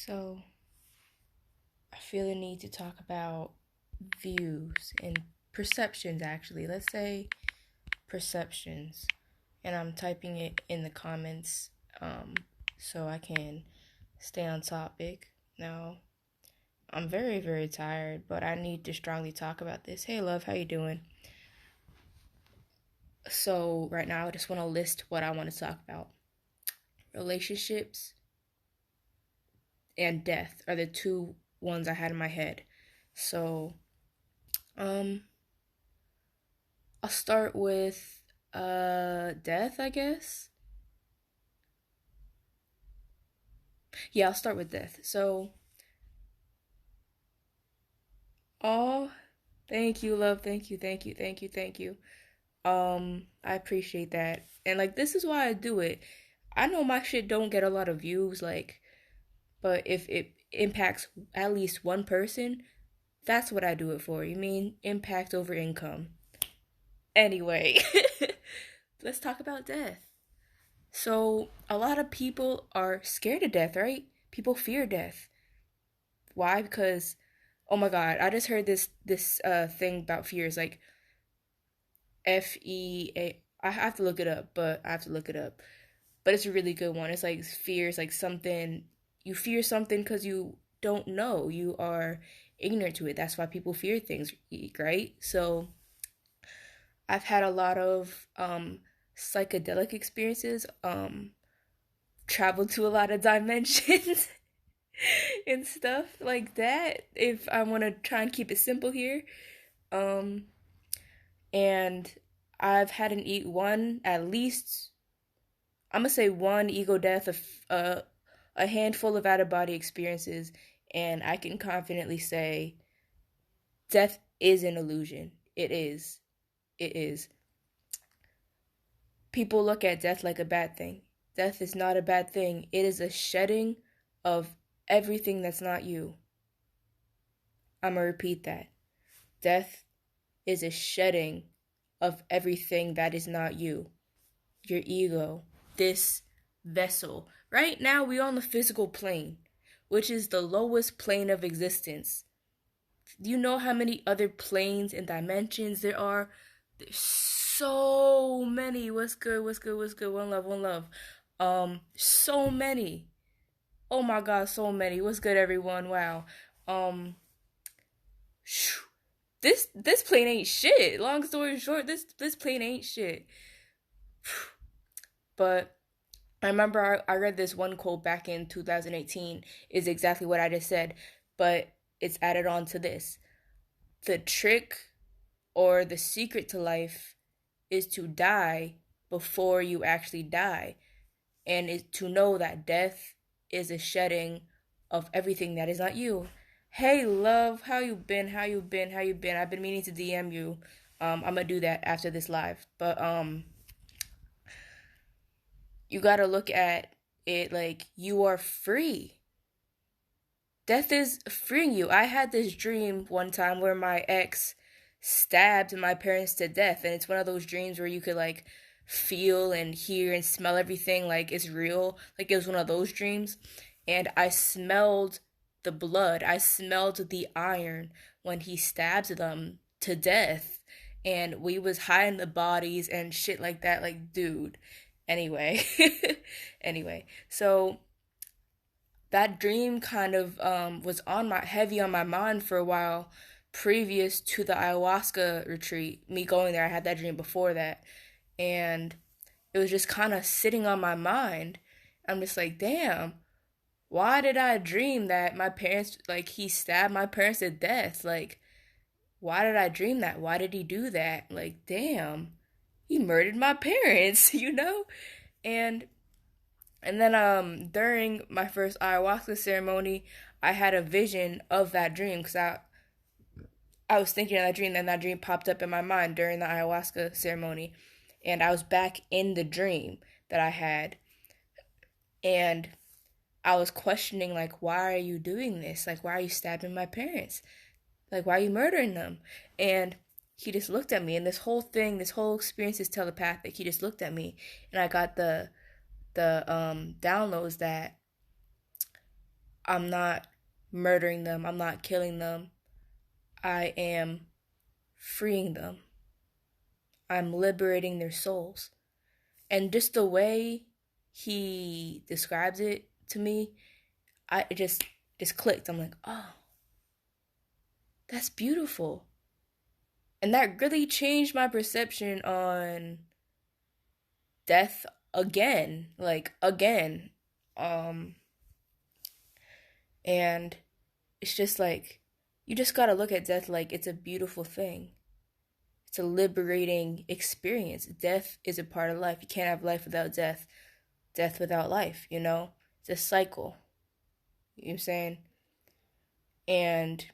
So, I feel the need to talk about views and perceptions, actually. Let's say perceptions. And I'm typing it in the comments um, so I can stay on topic. Now, I'm very, very tired, but I need to strongly talk about this. Hey, love, how you doing? So, right now, I just want to list what I want to talk about. Relationships and death are the two ones I had in my head. So, um, I'll start with death, I guess. Yeah, I'll start with death. So, oh, thank you, love. Thank you, thank you, thank you, thank you. I appreciate that. And like this is why I do it. I know my shit don't get a lot of views, like, but if it impacts at least one person, that's what I do it for. You mean impact over income. Anyway, let's talk about death. So, a lot of people are scared of death, right? People fear death. Why? Because oh my god, I just heard this thing about fears like FEA. I have to look it up, but I have to look it up. But it's a really good one. It's like fears like something you fear something cuz you don't know. You are ignorant to it. That's why people fear things, right? So, I've had a lot of psychedelic experiences, traveled to a lot of dimensions and stuff like that. If I want to try and keep it simple here, um, and I've had an one at least. I'm gonna say one ego death, a handful of out of body experiences, and I can confidently say death is an illusion. It is. It is. People look at death like a bad thing. Death is not a bad thing. It is a shedding of everything that's not you. I'm gonna repeat that. Death is a shedding of everything that is not you. Your ego, this vessel. Right now, we're on the physical plane, which is the lowest plane of existence. Do you know how many other planes and dimensions there are? There's so many. What's good? What's good? What's good? One love, one love. So many. Oh my god, so many. What's good, everyone? Wow. Um, this plane ain't shit. Long story short, this plane ain't shit. But I remember I read this one quote back in 2018 is exactly what I just said, but it's added on to this. The trick or the secret to life is to die before you actually die, and is to know that death is a shedding of everything that is not you. Hey love, how you been? How you been? How you been? I've been meaning to DM you. I'm gonna do that after this live. But you gotta look at it like you are free. Death is freeing you. I had this dream one time where my ex stabbed my parents to death, and it's one of those dreams where you could like feel and hear and smell everything like it's real. Like it was one of those dreams, and I smelled the blood. I smelled the iron when he stabbed them to death, and we was hiding the bodies and shit like that. Like, dude. Anyway, anyway, so that dream kind of was on my heavy on my mind for a while previous to the ayahuasca retreat. Me going there, I had that dream before that, and it was just kind of sitting on my mind. I'm just like, damn, why did I dream that my parents, like, he stabbed my parents to death? Like, why did I dream that? Why did he do that? Like, damn, he murdered my parents, you know? And then during my first ayahuasca ceremony, I had a vision of that dream because I was thinking of that dream, and that dream popped up in my mind during the ayahuasca ceremony, and I was back in the dream that I had, and I was questioning like, why are you doing this? Like, why are you stabbing my parents? Like, why are you murdering them? And he just looked at me, and this whole thing, this whole experience is telepathic. He just looked at me, and I got the downloads that I'm not murdering them, I'm not killing them. I am freeing them. I'm liberating their souls. And just the way he describes it to me, it just clicked. I'm like, oh, that's beautiful. And that really changed my perception on death again. Like again. Um and it's just like you just gotta look at death like it's a beautiful thing. It's a liberating experience. Death is a part of life. You can't have life without death, death without life, you know? It's a cycle. You know what I'm saying? And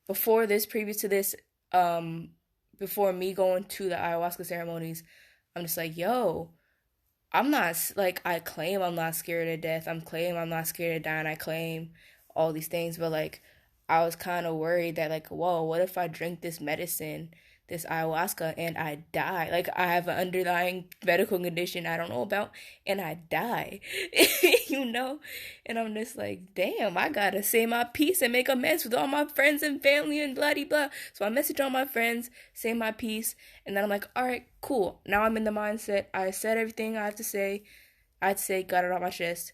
before this, previous to this, before me going to the ayahuasca ceremonies, I'm just like, yo, I'm not like I claim I'm not scared of death. I'm not scared of dying. I claim all these things, but like I was kind of worried that like, whoa, what if I drink this medicine, this ayahuasca, and I die? Like I have an underlying medical condition I don't know about, and I die, you know? And I'm just like, damn, I gotta say my piece and make amends with all my friends and family and blah blah. So I message all my friends, say my piece, and then I'm like, all right, cool. Now I'm in the mindset. I said everything I have to say. I'd say got it off my chest.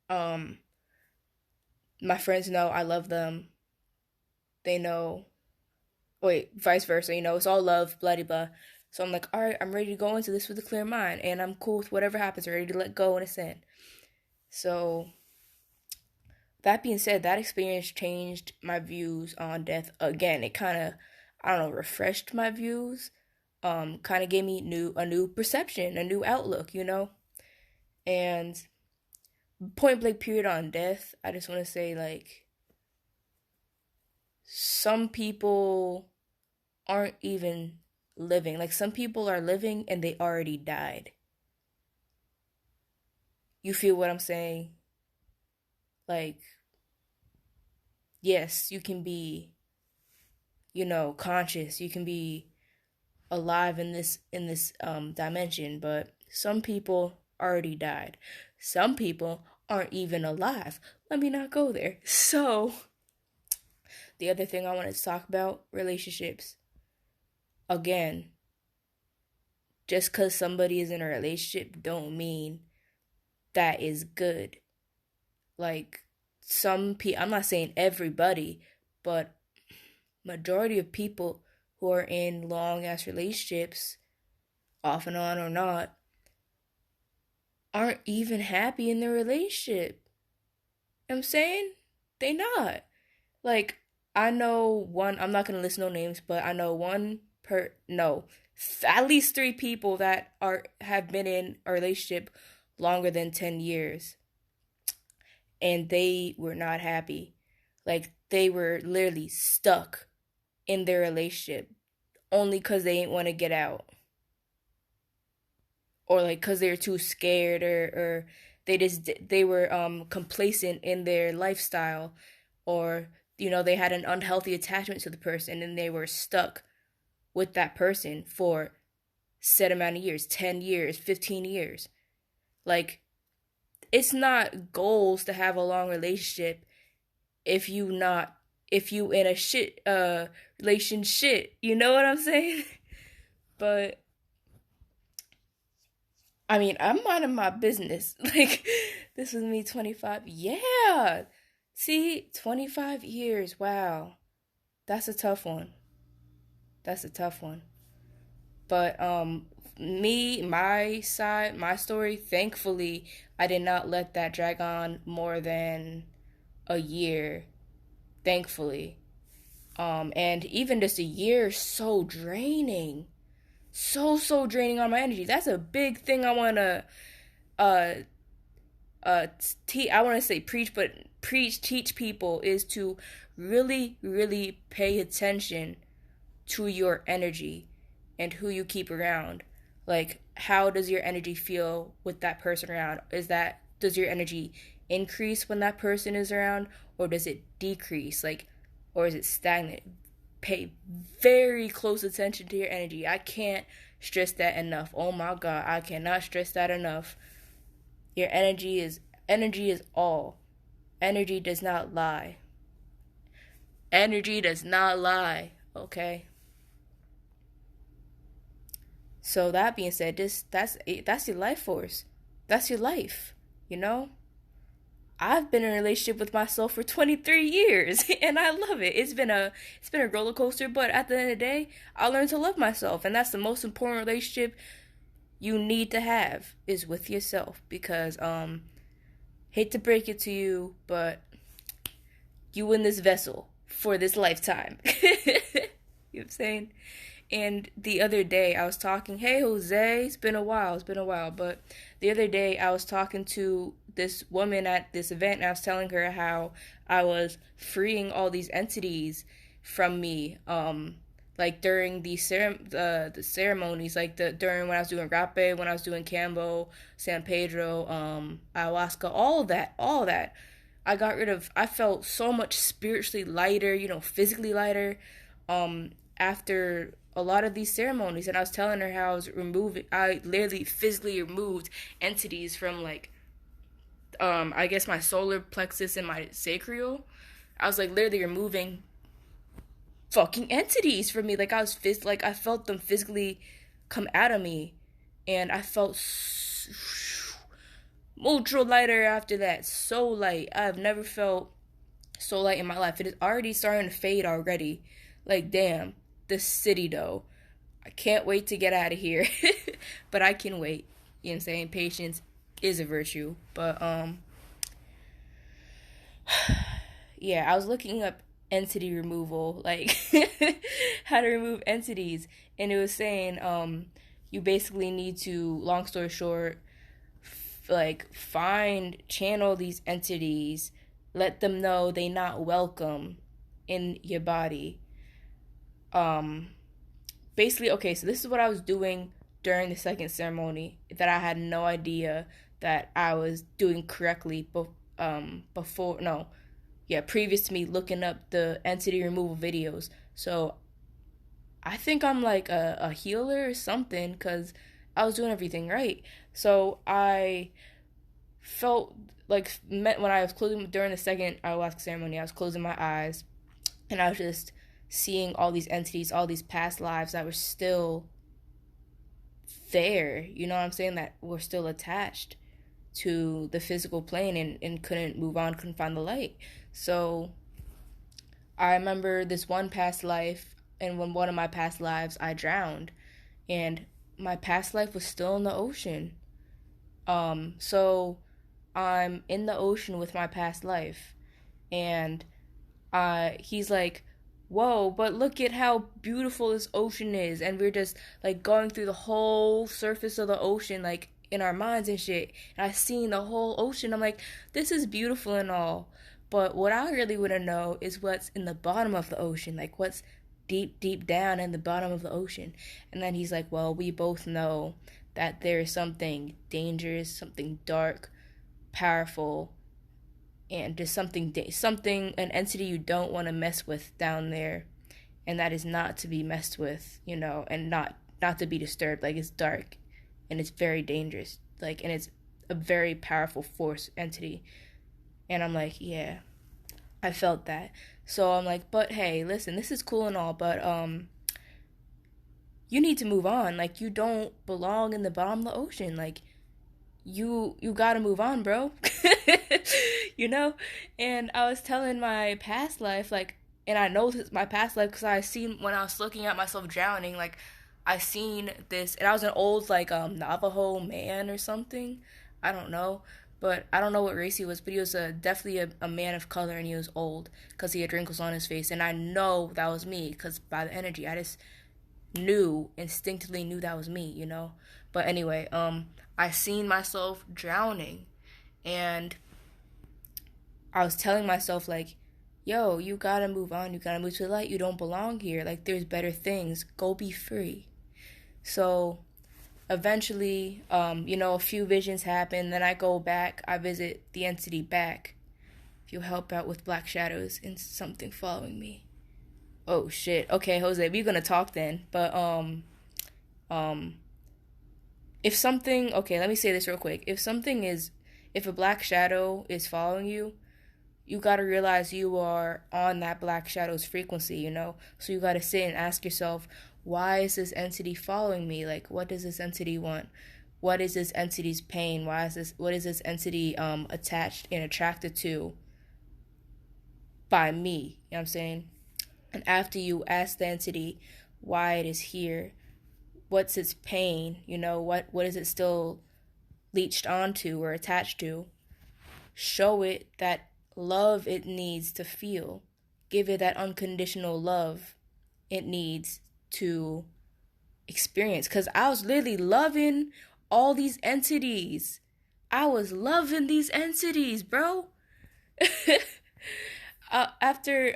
Um, my friends know I love them. They know. Wait, vice versa. You know, it's all love, blah blah. So I'm like, all right, I'm ready to go into this with a clear mind, and I'm cool with whatever happens. I'm ready to let go and ascend. So that being said, that experience changed my views on death again. It kind of, I don't know, refreshed my views. Kind of gave me a new perception, a new outlook, you know. And point blank period on death, I just want to say like some people aren't even living. Like some people are living and they already died. You feel what I'm saying? Like yes, you can be, you know, conscious. You can be alive in this dimension, but some people already died. Some people aren't even alive. Let me not go there. So, the other thing I wanted to talk about, relationships. Again, just cuz somebody is in a relationship don't mean that is good. Like some people, I'm not saying everybody, but majority of people who are in long ass relationships, off and on or not, aren't even happy in their relationship. You know what I'm saying? They not. Like, I know one, I'm not gonna list no names, but I know at least three people that have been in a relationship longer than 10 years. And they were not happy. Like, they were literally stuck in their relationship only because they didn't want to get out. Or like because they were too scared, or they were complacent in their lifestyle, or you know they had an unhealthy attachment to the person and they were stuck with that person for set amount of years, 10 years, 15 years. Like it's not goals to have a long relationship if you in a shit relationship, you know what I'm saying? But I mean, I'm minding my business. Like, this was me 25. Yeah. See, 25 years. Wow. That's a tough one. That's a tough one. But, my side, my story, thankfully, I did not let that drag on more than a year. Thankfully. And even just a year is so draining. So draining on my energy. That's a big thing I want to uh I want to say preach, but teach people is to really pay attention to your energy and who you keep around. Like, how does your energy feel with that person around? Does your energy increase when that person is around, or does it decrease? Like, or is it stagnant? Pay very close attention to your energy. I can't stress that enough. Oh my God, I cannot stress that enough. Your energy is all. Energy does not lie. Energy does not lie. Okay. So that being said, that's your life force. That's your life. You know. I've been in a relationship with myself for 23 years and I love it. It's been a roller coaster, but at the end of the day, I learned to love myself, and that's the most important relationship you need to have is with yourself because hate to break it to you, but you in this vessel for this lifetime. You know what I'm saying? And the other day I was talking, hey Jose, it's been a while, but the other day I was talking to this woman at this event and I was telling her how I was freeing all these entities from me, like during the ceremonies, like the during when I was doing rape, when I was doing Cambo, San Pedro, ayahuasca, all of that. I felt so much spiritually lighter, physically lighter, after a lot of these ceremonies. And I was telling her how I literally physically removed entities from like, I guess my solar plexus and my sacral. I was like literally removing fucking entities from me. Like like I felt them physically come out of me, and I felt ultra lighter after that. So light. I've never felt so light in my life. It is already starting to fade already. Like damn, this city though. I can't wait to get out of here. But I can wait. You know what I'm saying? Patience is a virtue. But yeah, I was looking up entity removal, like how to remove entities, and it was saying you basically need to, long story short, like channel these entities, let them know they not welcome in your body. Um Basically, okay, so this is what I was doing during the second ceremony that I had no idea that I was doing correctly before, no, yeah, previous to me looking up the entity removal videos. So I think I'm like a healer or something because I was doing everything right. So I felt like when I was closing during the second ayahuasca ceremony, I was closing my eyes and I was just seeing all these entities, all these past lives that were still there, you know what I'm saying, that were still attached to the physical plane and couldn't move on, couldn't find the light. So I remember this one past life, and when one of my past lives I drowned, and my past life was still in the ocean. So I'm in the ocean with my past life, and he's like, whoa, but look at how beautiful this ocean is. And we're just like going through the whole surface of the ocean, like in our minds and shit. And I seen the whole ocean. I'm like, this is beautiful and all. But what I really want to know is what's in the bottom of the ocean, like what's deep, deep down in the bottom of the ocean. And then he's like, well, we both know that there is something dangerous, something dark, powerful, and just something an entity you don't want to mess with down there, and that is not to be messed with, and not to be disturbed. Like it's dark and it's very dangerous, like, and it's a very powerful force entity. And I'm like, yeah, I felt that. So I'm like, but hey, listen, this is cool and all, but you need to move on. Like you don't belong in the bottom of the ocean. Like you gotta move on, bro. you know? And I was telling my past life, like, and I know this is my past life because I seen when I was looking at myself drowning, like, I seen this, and I was an old, like, Navajo man or something. I don't know. But I don't know what race he was, but he was definitely a man of color, and he was old because he had wrinkles on his face. And I know that was me because by the energy, I just instinctively knew that was me. But anyway, I seen myself drowning, and I was telling myself like, yo, you gotta move on, you gotta move to the light, you don't belong here, like there's better things, go be free. So eventually, a few visions happen, then I go back, I visit the entity back. If you help out with black shadows and something following me. Oh shit. Okay, Jose, we're gonna talk then. But um if something, okay, let me say this real quick. If a black shadow is following you, you got to realize you are on that black shadow's frequency, So you got to sit and ask yourself, why is this entity following me? Like, what does this entity want? What is this entity's pain? What is this entity attached and attracted to by me? You know what I'm saying? And after you ask the entity why it is here, what's its pain, what is it still leached onto or attached to, show it that love it needs to feel. Give it that unconditional love it needs to experience. Because I was literally loving all these entities. I was loving these entities, bro. After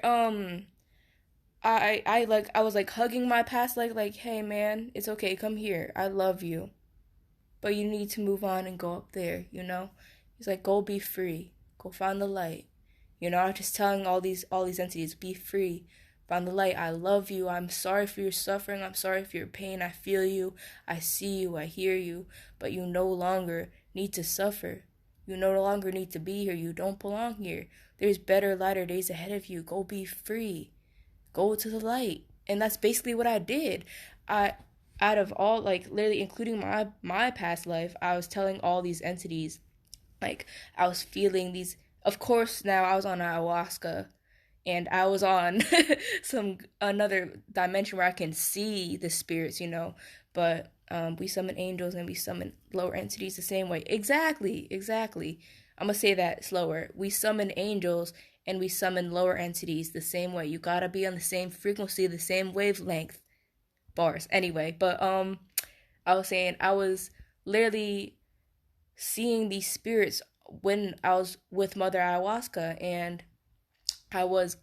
I was like hugging my past life, like, hey man, it's okay, come here. I love you. But you need to move on and go up there, He's like, go be free. Go find the light. I'm just telling all these entities, be free. Find the light. I love you. I'm sorry for your suffering. I'm sorry for your pain. I feel you. I see you. I hear you. But you no longer need to suffer. You no longer need to be here. You don't belong here. There's better, lighter days ahead of you. Go be free. Go to the light. And that's basically what I did. Out of all, like, literally including my past life, I was telling all these entities, like, I was feeling these. Of course, now I was on ayahuasca, and I was on another dimension where I can see the spirits, But we summon angels and we summon lower entities the same way. Exactly. I'm gonna say that slower. We summon angels and we summon lower entities the same way. You gotta be on the same frequency, the same wavelength. Bars. Anyway, but I was saying I was literally seeing these spirits when I was with Mother Ayahuasca, and I was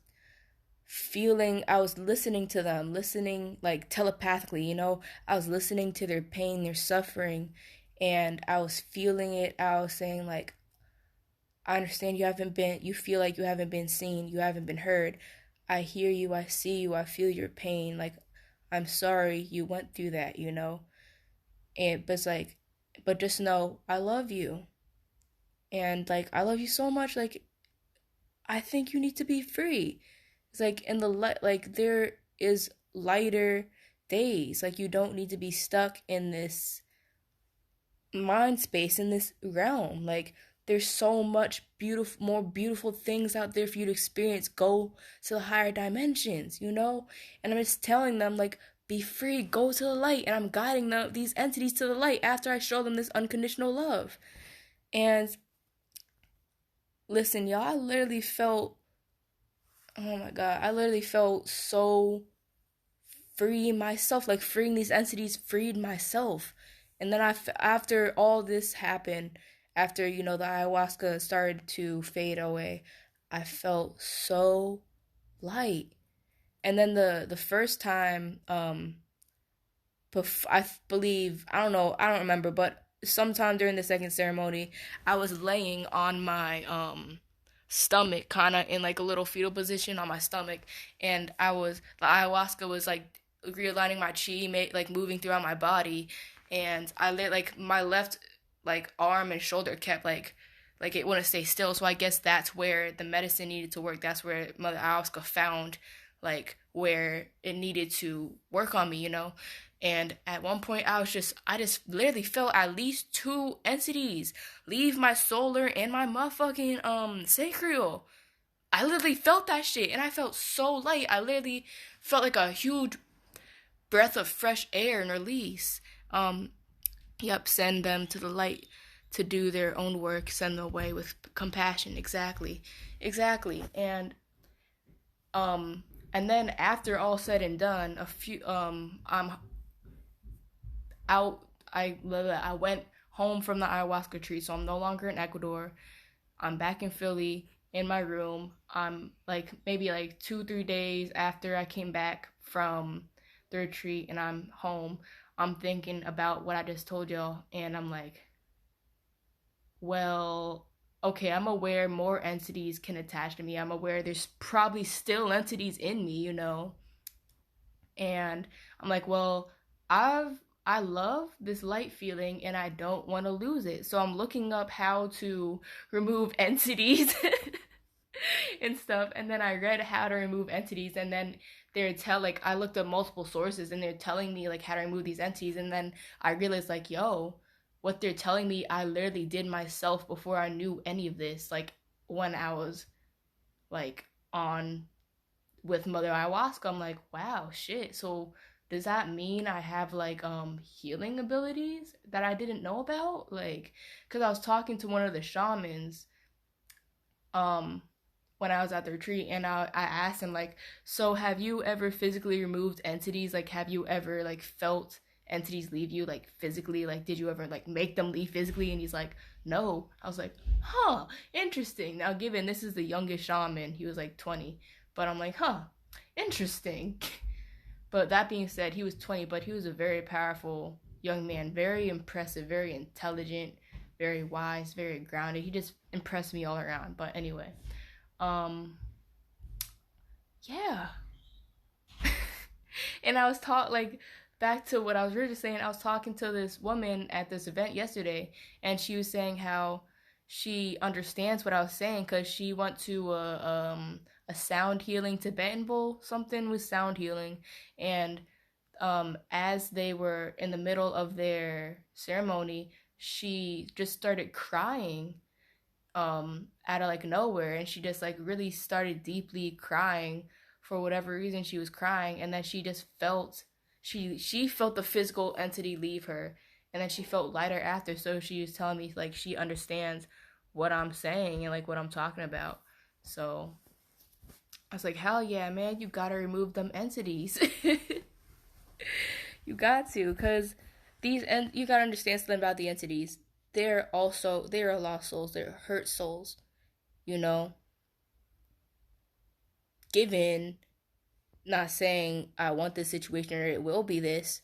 listening to them, listening like telepathically, I was listening to their pain, their suffering, and I was feeling it. I was saying, like, I understand you feel like you haven't been seen, you haven't been heard. I hear you, I see you, I feel your pain. Like, I'm sorry you went through that, And but it's like, but just know I love you. And like, I love you so much. Like, I think you need to be free. It's like in the light, like, there is lighter days. Like, you don't need to be stuck in this mind space, in this realm. Like, there's so much more beautiful things out there for you to experience. Go to the higher dimensions, And I'm just telling them, like, be free, go to the light. And I'm guiding these entities to the light after I show them this unconditional love. And listen, y'all, I literally felt, oh my God, I literally felt so free myself. Like, freeing these entities freed myself. And then after all this happened, after, the ayahuasca started to fade away, I felt so light. And then the first time, I believe, I don't remember, but sometime during the second ceremony, I was laying on my stomach, kind of in like a little fetal position on my stomach, and the ayahuasca was like realigning my chi, like moving throughout my body, and I let like my left like arm and shoulder kept like it wouldn't stay still. So I guess that's where the medicine needed to work. That's where Mother Ayahuasca found like where it needed to work on me, And at one point I just literally felt at least two entities leave my solar and my motherfucking sacral. I literally felt that shit, and I felt so light. I literally felt like a huge breath of fresh air and release. Yep, send them to the light to do their own work, send them away with compassion. Exactly. And then after all said and done, I'm out. I went home from the ayahuasca retreat, so I'm no longer in Ecuador. I'm back in Philly in my room. I'm like maybe like 2-3 days after I came back from the retreat, and I'm home. I'm thinking about what I just told y'all, and I'm like, well, okay, I'm aware more entities can attach to me. I'm aware there's probably still entities in me, And I'm like, well, I love this light feeling and I don't want to lose it. So I'm looking up how to remove entities and stuff. And then I read how to remove entities, and then they're like I looked up multiple sources, and they're telling me like how to remove these entities, and then I realized like, yo, what they're telling me, I literally did myself before I knew any of this. Like when I was like on with Mother Ayahuasca, I'm like, wow, shit. So does that mean I have like healing abilities that I didn't know about? Like, cause I was talking to one of the shamans um when I was at the retreat, and I asked him like, so have you ever physically removed entities? Like, have you ever like felt entities leave you like physically? Like, did you ever like make them leave physically? And he's like, no. I was like, huh, interesting. Now, given this is the youngest shaman, he was like 20, but I'm like, huh, interesting. But that being said, he was 20, but he was a very powerful young man, very impressive, very intelligent, very wise, very grounded. He just impressed me all around. But anyway, um, yeah. And I was taught like back to what I was really saying. I was talking to this woman at this event yesterday, and she was saying how she understands what I was saying because she went to a sound healing Tibetan bowl, something with sound healing, and as they were in the middle of their ceremony, she just started crying out of like nowhere, and she just like really started deeply crying for whatever reason she was crying, and then she just felt she felt the physical entity leave her, and then she felt lighter after. So she was telling me like she understands what I'm saying and like what I'm talking about. So I was like, hell yeah, man, you gotta remove them entities. You got to, because these and you gotta understand something about the entities. They're lost souls. They're hurt souls. You know, given not saying I want this situation or it will be this,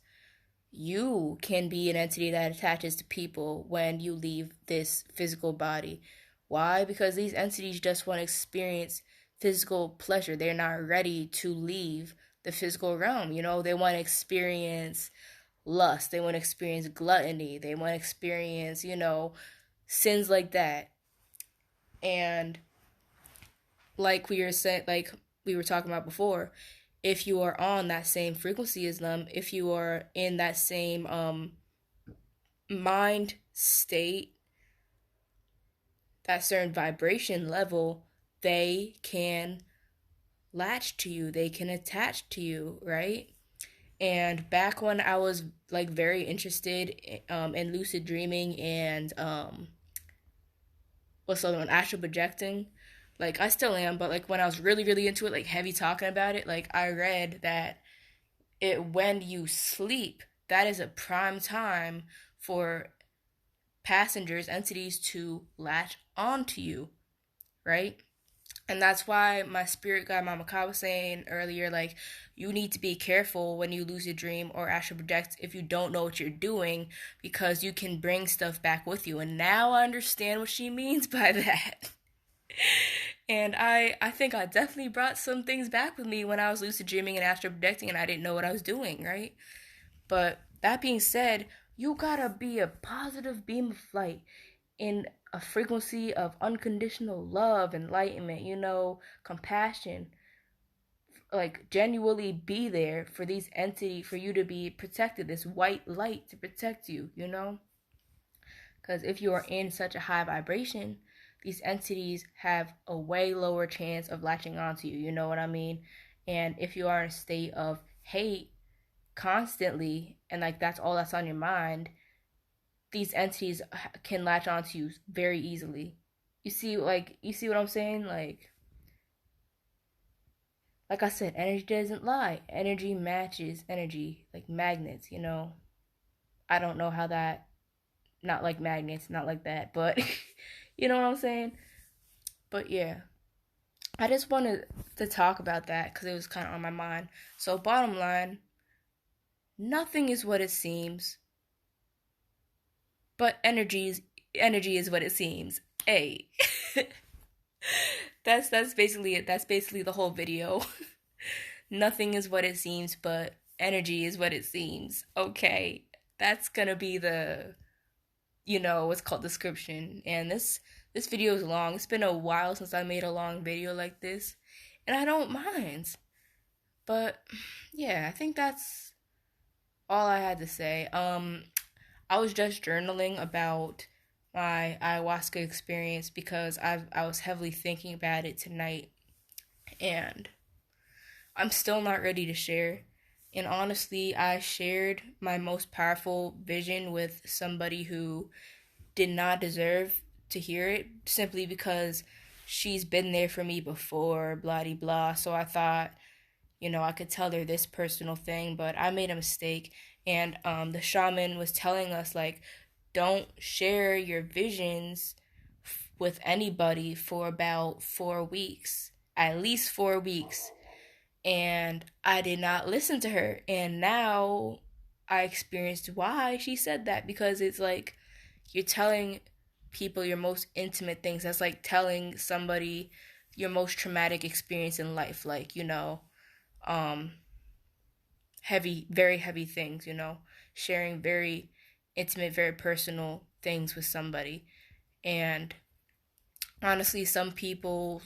you can be an entity that attaches to people when you leave this physical body. Why? Because these entities just want to experience physical pleasure. They're not ready to leave the physical realm. You know, they want to experience lust. They want to experience gluttony. They want to experience, sins like that. And like we were talking about before, if you are on that same frequency as them, if you are in that same mind state, that certain vibration level, they can latch to you, they can attach to you, right? And back when I was like very interested in lucid dreaming and what's the other one, astral projecting, like I still am, but like when I was really really into it, like heavy talking about it, like I read that it when you sleep, that is a prime time for passengers, entities to latch onto you, right? And that's why my spirit guide Mama Ka was saying earlier, like, you need to be careful when you lucid dream or astral project if you don't know what you're doing, because you can bring stuff back with you. And now I understand what she means by that. And I think I definitely brought some things back with me when I was lucid dreaming and astral projecting, and I didn't know what I was doing, right? But that being said, you gotta be a positive beam of light in a frequency of unconditional love, enlightenment, compassion. Like genuinely be there for these entities, for you to be protected, this white light to protect you. Because if you are in such a high vibration, these entities have a way lower chance of latching onto you. You know what I mean? And if you are in a state of hate constantly, and like that's all that's on your mind, these entities can latch onto you very easily. You see what I'm saying? Like I said, energy doesn't lie. Energy matches energy, like magnets. I don't know how that, not like magnets, not like that, but you know what I'm saying? But yeah, I just wanted to talk about that because it was kind of on my mind. So, bottom line, nothing is what it seems, but energy is what it seems. Hey. That's basically it. That's basically the whole video. Nothing is what it seems, but energy is what it seems. Okay. That's gonna be the what's called description. And This video is long. It's been a while since I made a long video like this, and I don't mind. But yeah, I think that's all I had to say. I was just journaling about my ayahuasca experience because I was heavily thinking about it tonight, and I'm still not ready to share. And honestly, I shared my most powerful vision with somebody who did not deserve to hear it simply because she's been there for me before, blah de blah. So I thought, I could tell her this personal thing, but I made a mistake. And the shaman was telling us, like, don't share your visions with anybody for about 4 weeks, at least 4 weeks. And I did not listen to her. And now I experienced why she said that, because it's like you're telling people your most intimate things. That's like telling somebody your most traumatic experience in life, like, um, heavy, very heavy things, sharing very intimate, very personal things with somebody. And honestly, some people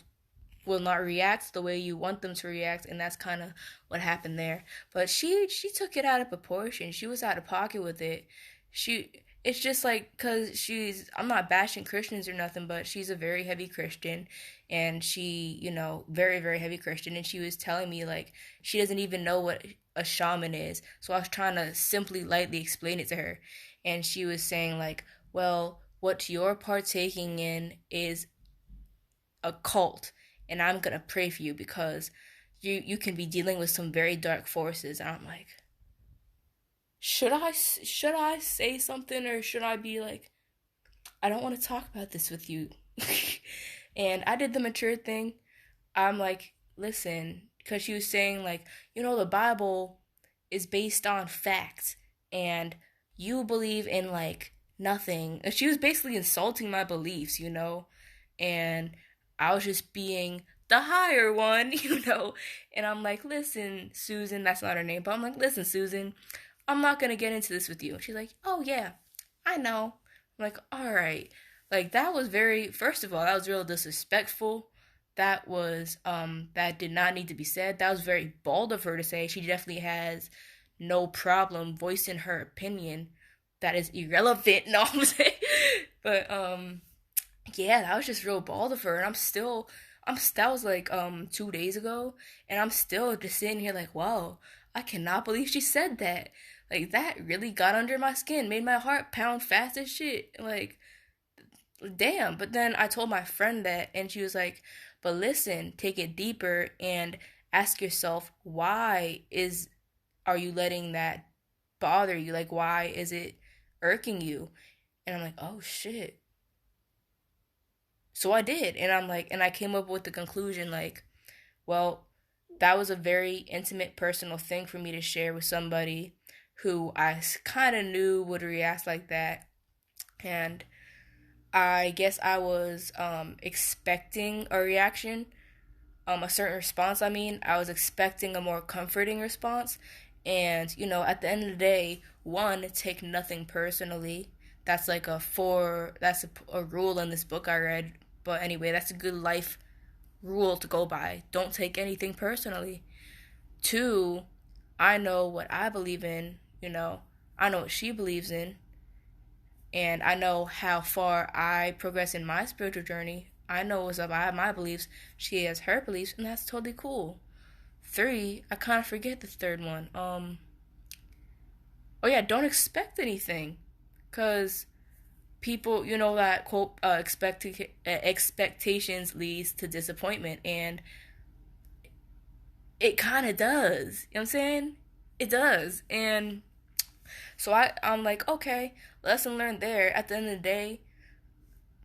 will not react the way you want them to react, and that's kind of what happened there. But she took it out of proportion. She was out of pocket with it. She It's just like, cuz I'm not bashing Christians or nothing, but she's a very heavy Christian, and she, very very heavy Christian, and she was telling me like she doesn't even know what a shaman is. So I was trying to simply lightly explain it to her, and she was saying like, well, what you're partaking in is a cult, and I'm gonna pray for you because you can be dealing with some very dark forces. And I'm like, should I say something, or should I be like, I don't want to talk about this with you? And I did the mature thing. I'm like, listen, because she was saying like, the Bible is based on facts, and you believe in like nothing. She was basically insulting my beliefs, and I was just being the higher one, And I'm like, listen, Susan, that's not her name, but I'm like, listen, Susan, I'm not gonna get into this with you. She's like, oh yeah, I know. I'm like, all right. Like, that was first of all, that was real disrespectful. That did not need to be said. That was very bold of her to say. She definitely has no problem voicing her opinion. That is irrelevant. No, I'm saying. But yeah, that was just real bold of her, and that was like 2 days ago, and I'm still just sitting here like, wow, I cannot believe she said that. Like, that really got under my skin, made my heart pound fast as shit. Like, damn. But then I told my friend that, and she was like, but listen, take it deeper and ask yourself, are you letting that bother you? Like, why is it irking you? And I'm like, oh shit. So I did. And I'm like, and I came up with the conclusion like, well, that was a very intimate, personal thing for me to share with somebody who I kind of knew would react like that. And I guess I was expecting a reaction, a certain response. I mean, I was expecting a more comforting response. And, at the end of the day, one, take nothing personally. That's like that's a rule in this book I read. But anyway, that's a good life rule to go by. Don't take anything personally. Two, I know what I believe in, I know what she believes in, and I know how far I progress in my spiritual journey. I know what's up. I have my beliefs. She has her beliefs, and that's totally cool. Three, I kind of forget the third one. Oh yeah, don't expect anything, cause people, that quote, expectations leads to disappointment, and it kind of does. You know what I'm saying? It does, and so I'm like, okay, lesson learned there. At the end of the day,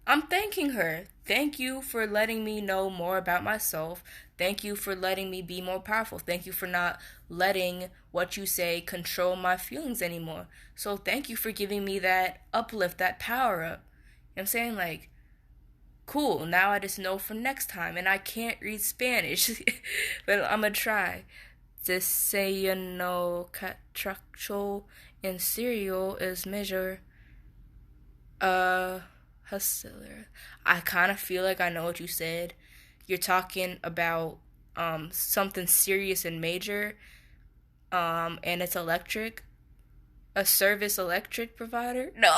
I'm thanking her. Thank you for letting me know more about myself. Thank you for letting me be more powerful. Thank you for not letting what you say control my feelings anymore. So thank you for giving me that uplift, that power up. You know what I'm saying? Like, cool. Now I just know for next time. And I can't read Spanish, but I'm gonna try. Desayuno catracho en serio es measure. Uh, Hustler. I kind of feel like I know what you said. You're talking about something serious and major, and it's electric. A service electric provider? No,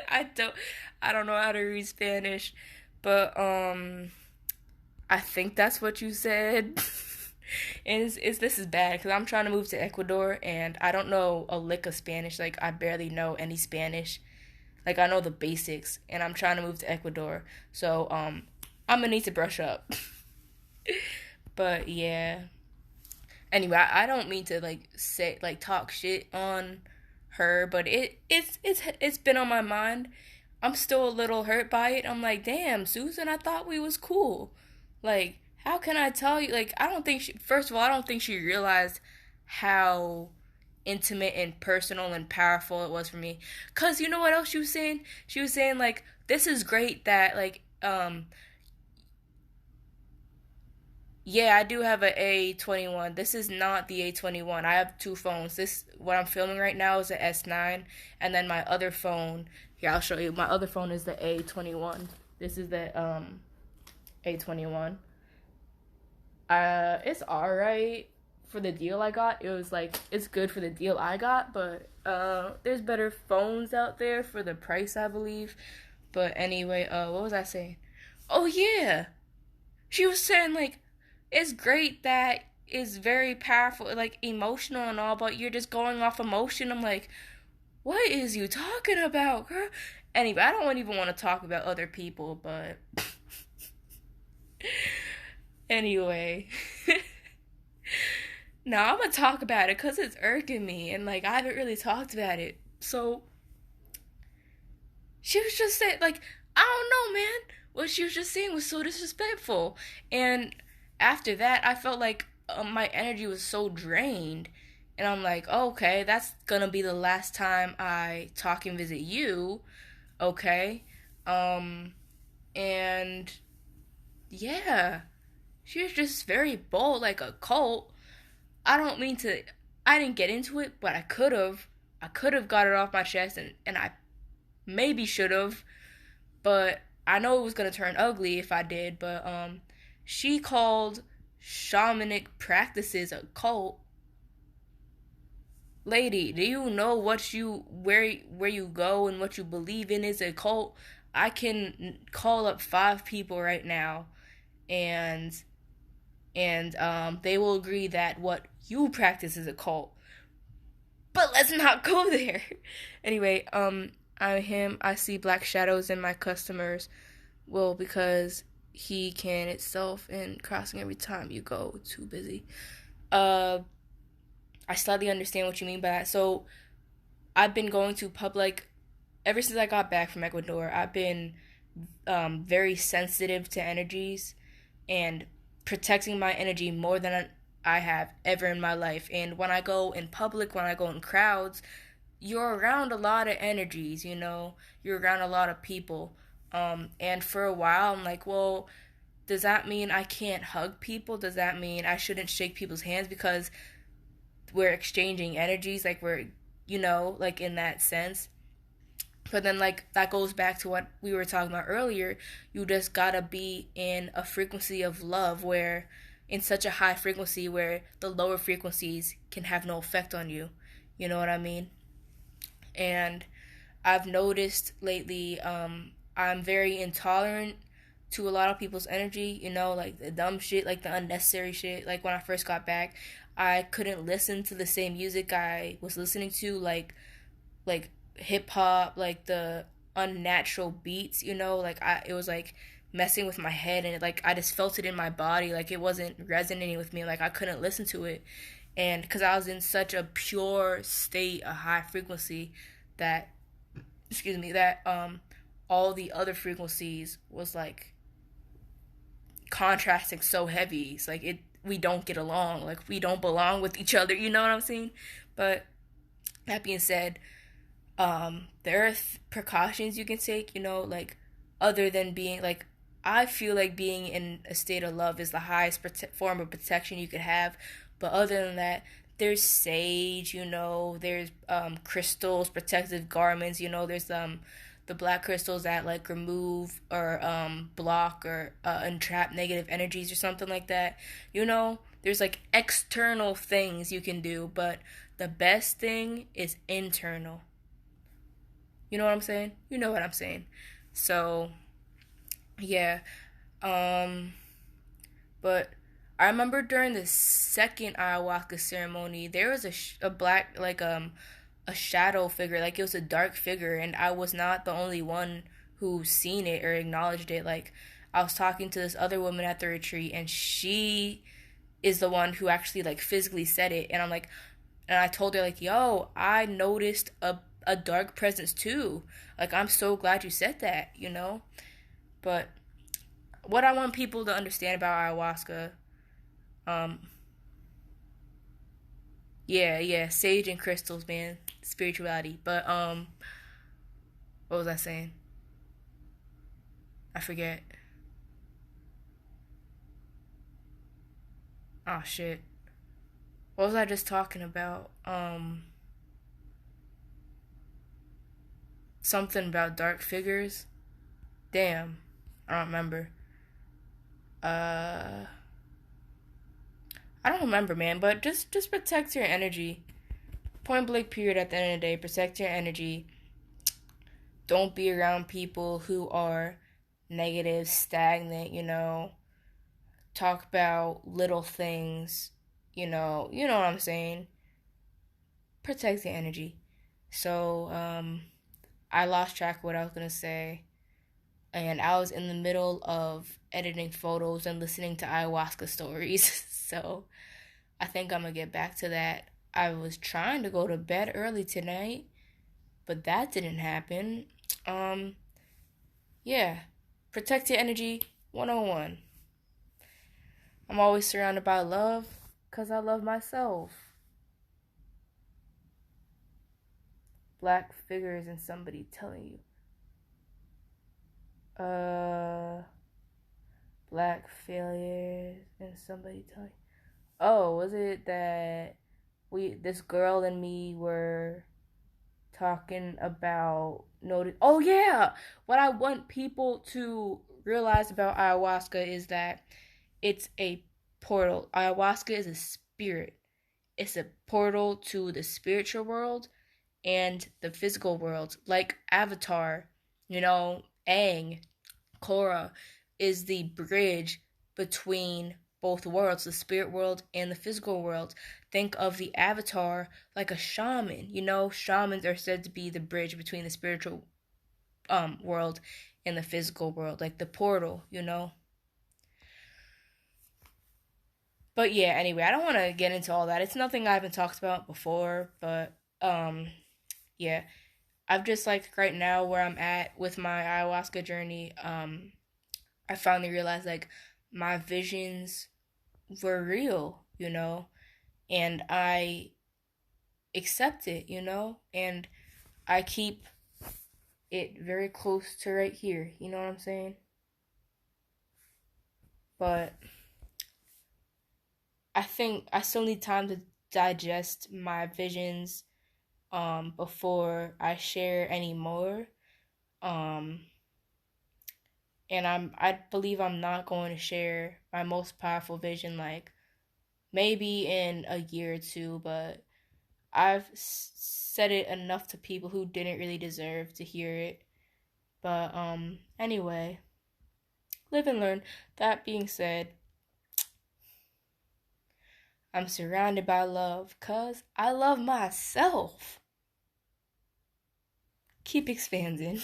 I don't. I don't know how to read Spanish, but I think that's what you said. And this is bad because I'm trying to move to Ecuador and I don't know a lick of Spanish. Like I barely know any Spanish. Like I know the basics, and I'm trying to move to Ecuador, so I'm gonna need to brush up. But yeah. Anyway, I don't mean to like say like talk shit on her, but it's been on my mind. I'm still a little hurt by it. I'm like, damn, Susan, I thought we was cool. Like, how can I tell you? Like, I don't think she. First of all, I don't think she realized how intimate and personal and powerful it was for me. Cause you know what else she was saying? She was saying like, this is great that like yeah, I do have a A21. This is not the A21. I have two phones. This what I'm filming right now is the S9, and then my other phone. Here, I'll show you. My other phone is the A21. This is the A21. It's all right for the deal I got. It was like it's good for the deal I got, but there's better phones out there for the price, I believe. But anyway, what was I saying? Oh yeah, she was saying like it's great that it's very powerful, like emotional and all, but you're just going off emotion. I'm like, what is you talking about, girl? Anyway, I don't even want to talk about other people, but anyway. Now I'm gonna talk about it because it's irking me, and like I haven't really talked about it. So she was just saying, like, I don't know, man. What she was just saying was so disrespectful, and after that, I felt like my energy was so drained, and I'm like, oh, okay, that's gonna be the last time I talk and visit you, okay, um, and yeah, she was just very bold, like a cult. I don't mean to. I didn't get into it, but I could have. I could have got it off my chest, and I maybe should have, but I know it was gonna turn ugly if I did. But she called shamanic practices a cult. Lady, do you know what you where you go and what you believe in is a cult? I can call up five people right now, and they will agree that what you practice is a cult. But let's not go there. Anyway, I'm him. I see black shadows in my customers. Well, because he can itself and crossing every time you go. Too busy. Uh, I slightly understand what you mean by that. So I've been going to public ever since I got back from Ecuador. I've been very sensitive to energies and protecting my energy more than I have ever in my life. And when I go in public, when I go in crowds, you're around a lot of energies, you know, you're around a lot of people. And for a while, I'm like, well, does that mean I can't hug people? Does that mean I shouldn't shake people's hands because we're exchanging energies? Like, we're, you know, like in that sense. But then, like, that goes back to what we were talking about earlier. You just gotta be in a frequency of love where, in such a high frequency where the lower frequencies can have no effect on you. You know what I mean? And I've noticed lately, I'm very intolerant to a lot of people's energy, you know, like the dumb shit, like the unnecessary shit. Like when I first got back, I couldn't listen to the same music I was listening to, like hip hop, like the unnatural beats, you know, like it was like messing with my head, and like I just felt it in my body, like it wasn't resonating with me, like I couldn't listen to it. And because I was in such a pure state, a high frequency, that excuse me, that all the other frequencies was like contrasting so heavy. It's like it we don't get along, like we don't belong with each other, you know what I'm saying? But that being said, there are precautions you can take, you know, like other than being like, I feel like being in a state of love is the highest form of protection you could have. But other than that, there's sage, you know, there's crystals, protective garments, you know, there's the black crystals that like remove or block or entrap negative energies or something like that. You know, there's like external things you can do, but the best thing is internal. You know what I'm saying? You know what I'm saying. So, yeah. Um but I remember during the second ayahuasca ceremony, there was a black like a shadow figure, like it was a dark figure, and I was not the only one who seen it or acknowledged it. Like I was talking to this other woman at the retreat, and she is the one who actually like physically said it, and I'm like, and I told her like, "Yo, I noticed a dark presence too. Like I'm so glad you said that, you know." But what I want people to understand about ayahuasca, um, yeah, sage and crystals, man, spirituality. But what was I saying? I forget. Oh shit. What was I just talking about? Something about dark figures. Damn, I don't remember. Uh, I don't remember, man. But just protect your energy. Point blank. Period. At the end of the day, protect your energy. Don't be around people who are negative, stagnant. You know, talk about little things. You know what I'm saying. Protect your energy. So, I lost track of what I was gonna say, and I was in the middle of editing photos and listening to ayahuasca stories. So I think I'm gonna get back to that. I was trying to go to bed early tonight, but that didn't happen. Um, yeah, protect your energy 101. I'm always surrounded by love because I love myself. Black figures and somebody telling you. Uh, black failures and somebody telling you. Oh, was it that this girl and me were talking about notice? Oh yeah, what I want people to realize about ayahuasca is that it's a portal. Ayahuasca is a spirit. It's a portal to the spiritual world and the physical world. Like Avatar, Aang, Korra is the bridge between both worlds, the spirit world and the physical world. Think of the Avatar like a shaman. Shamans are said to be the bridge between the spiritual world and the physical world, like the portal. But yeah, anyway, I don't want to get into all that. It's nothing I haven't talked about before, but yeah. I've just like right now where I'm at with my ayahuasca journey, I finally realized like my visions were real, and I accept it, and I keep it very close to right here, you know what I'm saying? But I think I still need time to digest my visions before I share any more. Um and I believe I'm not going to share my most powerful vision like maybe in a year or two, but I've said it enough to people who didn't really deserve to hear it. But anyway, live and learn. That being said, I'm surrounded by love cuz I love myself. Keep expanding.